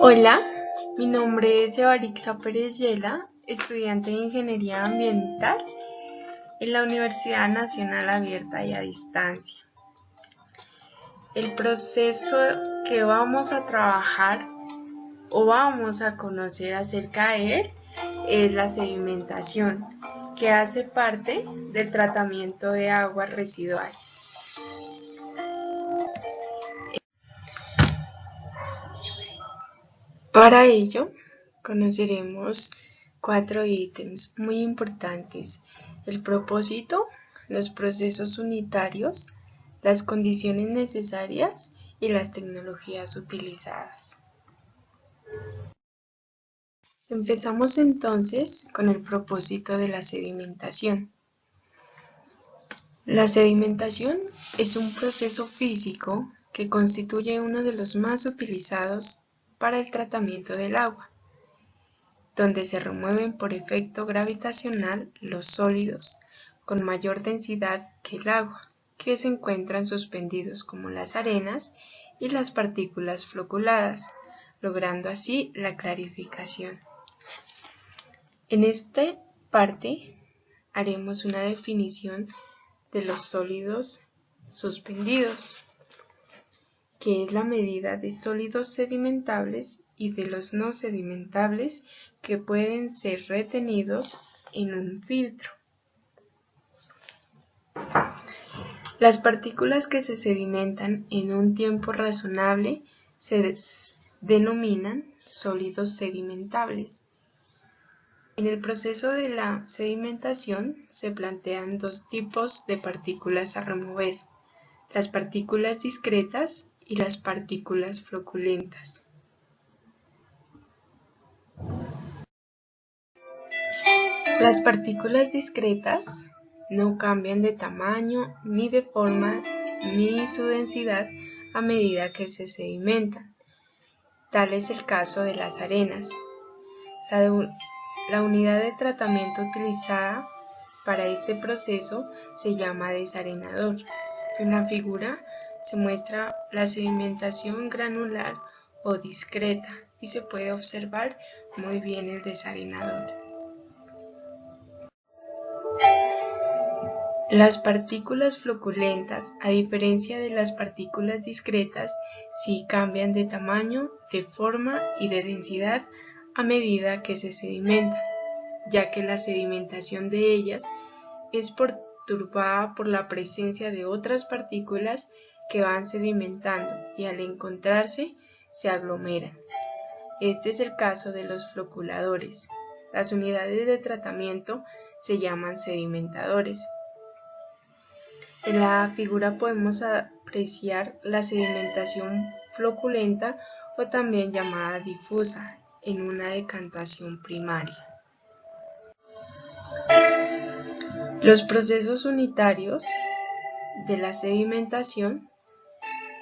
Hola, mi nombre es Evarixa Pérez Yela, estudiante de Ingeniería Ambiental en la Universidad Nacional Abierta y a Distancia. El proceso que vamos a trabajar o vamos a conocer acerca de él es la sedimentación, que hace parte del tratamiento de aguas residuales. Para ello, conoceremos 4 ítems muy importantes: el propósito, los procesos unitarios, las condiciones necesarias y las tecnologías utilizadas. Empezamos entonces con el propósito de la sedimentación. La sedimentación es un proceso físico que constituye uno de los más utilizados para el tratamiento del agua, donde se remueven por efecto gravitacional los sólidos con mayor densidad que el agua, que se encuentran suspendidos como las arenas y las partículas floculadas, logrando así la clarificación. En esta parte haremos una definición de los sólidos suspendidos, que es la medida de sólidos sedimentables y de los no sedimentables que pueden ser retenidos en un filtro. Las partículas que se sedimentan en un tiempo razonable se denominan sólidos sedimentables. En el proceso de la sedimentación se plantean dos tipos de partículas a remover: las partículas discretas y las partículas floculentas. Las partículas discretas no cambian de tamaño, ni de forma, ni su densidad a medida que se sedimentan. Tal es el caso de las arenas. La unidad de tratamiento utilizada para este proceso se llama desarenador. En la figura se muestra la sedimentación granular o discreta y se puede observar muy bien el desarenador. Las partículas floculentas, a diferencia de las partículas discretas, sí cambian de tamaño, de forma y de densidad a medida que se sedimentan, ya que la sedimentación de ellas es perturbada por la presencia de otras partículas que van sedimentando y al encontrarse se aglomeran. Este es el caso de los floculadores. Las unidades de tratamiento se llaman sedimentadores. En la figura podemos apreciar la sedimentación floculenta o también llamada difusa en una decantación primaria. Los procesos unitarios de la sedimentación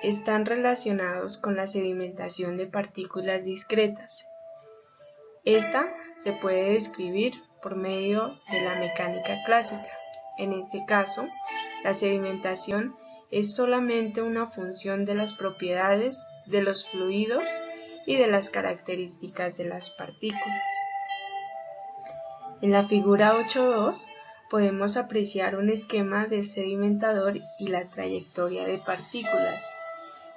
están relacionados con la sedimentación de partículas discretas. Esta se puede describir por medio de la mecánica clásica. En este caso, la sedimentación es solamente una función de las propiedades de los fluidos y de las características de las partículas. En la figura 8.2 podemos apreciar un esquema del sedimentador y la trayectoria de partículas,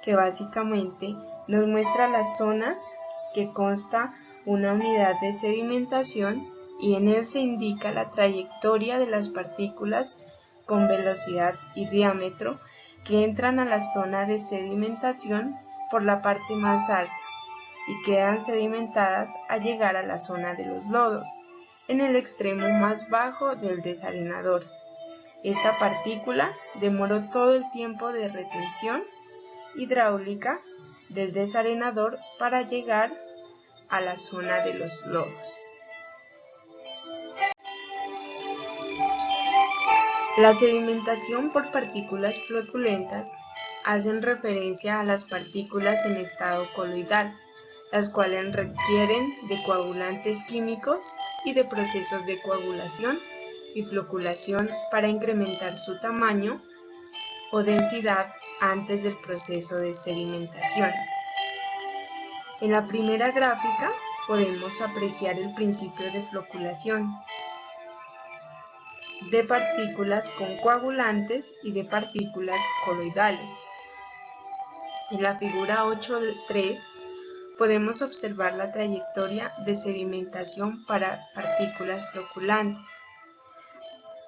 que básicamente nos muestra las zonas que consta una unidad de sedimentación y en él se indica la trayectoria de las partículas con velocidad y diámetro que entran a la zona de sedimentación por la parte más alta y quedan sedimentadas al llegar a la zona de los lodos, en el extremo más bajo del desarenador. Esta partícula demoró todo el tiempo de retención hidráulica del desarenador para llegar a la zona de los lodos. La sedimentación por partículas floculentas hacen referencia a las partículas en estado coloidal, las cuales requieren de coagulantes químicos y de procesos de coagulación y floculación para incrementar su tamaño o densidad antes del proceso de sedimentación. En la primera gráfica podemos apreciar el principio de floculación de partículas con coagulantes y de partículas coloidales. En la figura 8.3 podemos observar la trayectoria de sedimentación para partículas floculantes.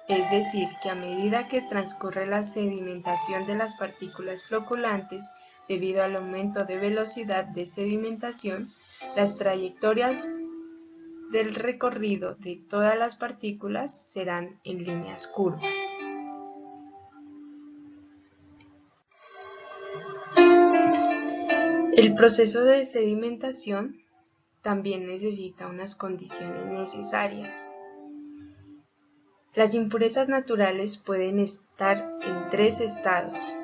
Es decir, que a medida que transcurre la sedimentación de las partículas floculantes, debido al aumento de velocidad de sedimentación, las trayectorias del recorrido de todas las partículas serán en líneas curvas. El proceso de sedimentación también necesita unas condiciones necesarias. Las impurezas naturales pueden estar en 3 estados,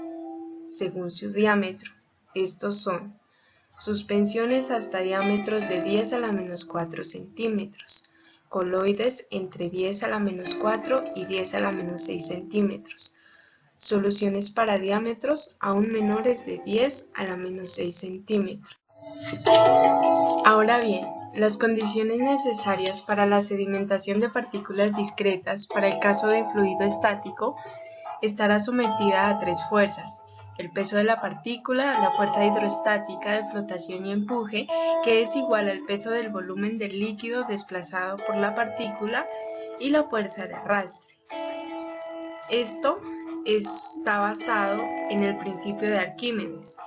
según su diámetro. Estos son suspensiones hasta diámetros de 10 a la menos 4 centímetros, coloides entre 10 a la menos 4 y 10 a la menos 6 centímetros, soluciones para diámetros aún menores de 10 a la menos 6 centímetros. Ahora bien, las condiciones necesarias para la sedimentación de partículas discretas para el caso de fluido estático estará sometida a 3 fuerzas: el peso de la partícula, la fuerza hidrostática de flotación y empuje, que es igual al peso del volumen del líquido desplazado por la partícula, y la fuerza de arrastre. Esto está basado en el principio de Arquímedes.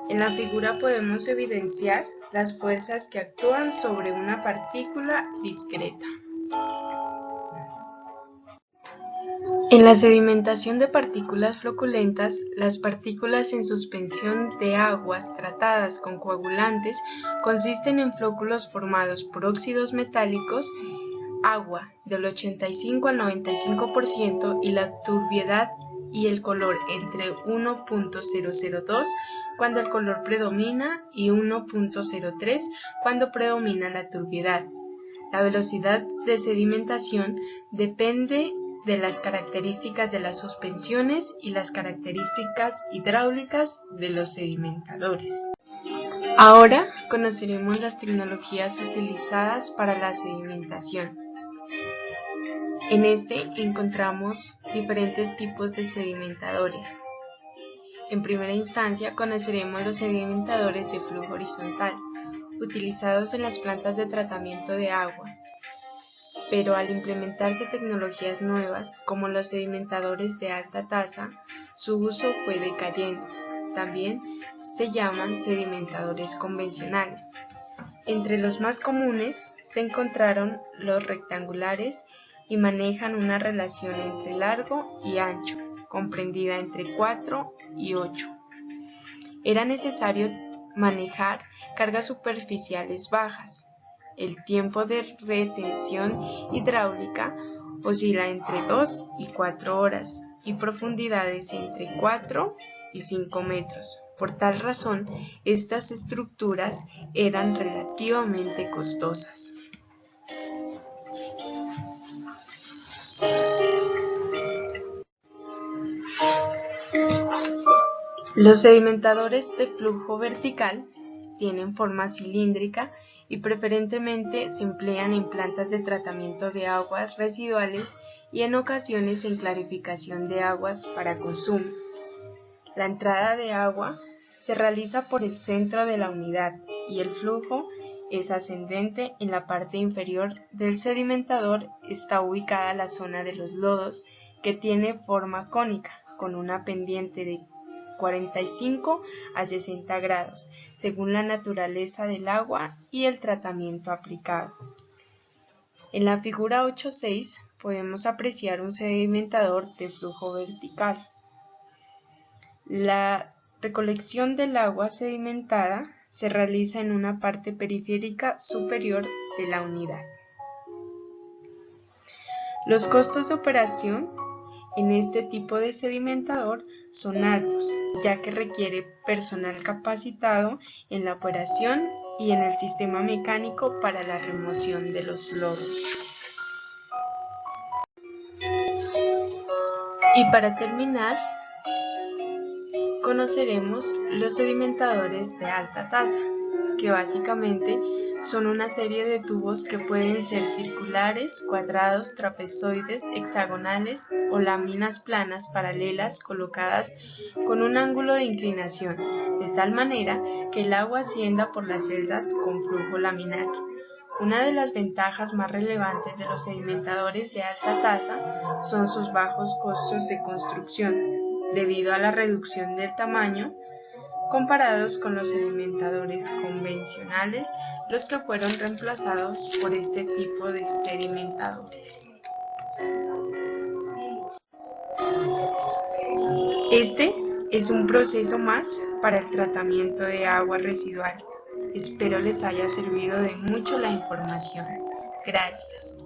En la figura podemos evidenciar las fuerzas que actúan sobre una partícula discreta. En la sedimentación de partículas floculentas, las partículas en suspensión de aguas tratadas con coagulantes consisten en flóculos formados por óxidos metálicos, agua del 85 al 95% y la turbiedad y el color entre 1.002 cuando el color predomina y 1.03 cuando predomina la turbiedad. La velocidad de sedimentación depende de las características de las suspensiones y las características hidráulicas de los sedimentadores. Ahora conoceremos las tecnologías utilizadas para la sedimentación. En este encontramos diferentes tipos de sedimentadores. En primera instancia conoceremos los sedimentadores de flujo horizontal, utilizados en las plantas de tratamiento de agua. Pero al implementarse tecnologías nuevas, como los sedimentadores de alta tasa, su uso fue decayendo. También se llaman sedimentadores convencionales. Entre los más comunes se encontraron los rectangulares y manejan una relación entre largo y ancho, comprendida entre 4 y 8. Era necesario manejar cargas superficiales bajas. El tiempo de retención hidráulica oscila entre 2 y 4 horas y profundidades entre 4 y 5 metros. Por tal razón, estas estructuras eran relativamente costosas. Los sedimentadores de flujo vertical tienen forma cilíndrica y preferentemente se emplean en plantas de tratamiento de aguas residuales y en ocasiones en clarificación de aguas para consumo. La entrada de agua se realiza por el centro de la unidad y el flujo es ascendente. En la parte inferior del sedimentador está ubicada la zona de los lodos, que tiene forma cónica con una pendiente de 45 a 60 grados, según la naturaleza del agua y el tratamiento aplicado. En la figura 8.6 podemos apreciar un sedimentador de flujo vertical. La recolección del agua sedimentada se realiza en una parte periférica superior de la unidad. Los costos de operación en este tipo de sedimentador son altos, ya que requiere personal capacitado en la operación y en el sistema mecánico para la remoción de los lodos. Y para terminar, conoceremos los sedimentadores de alta tasa. que básicamente son una serie de tubos que pueden ser circulares, cuadrados, trapezoides, hexagonales o láminas planas paralelas colocadas con un ángulo de inclinación, de tal manera que el agua ascienda por las celdas con flujo laminar. Una de las ventajas más relevantes de los sedimentadores de alta tasa son sus bajos costos de construcción, debido a la reducción del tamaño comparados con los sedimentadores convencionales, los que fueron reemplazados por este tipo de sedimentadores. Este es un proceso más para el tratamiento de agua residual. Espero les haya servido de mucho la información. Gracias.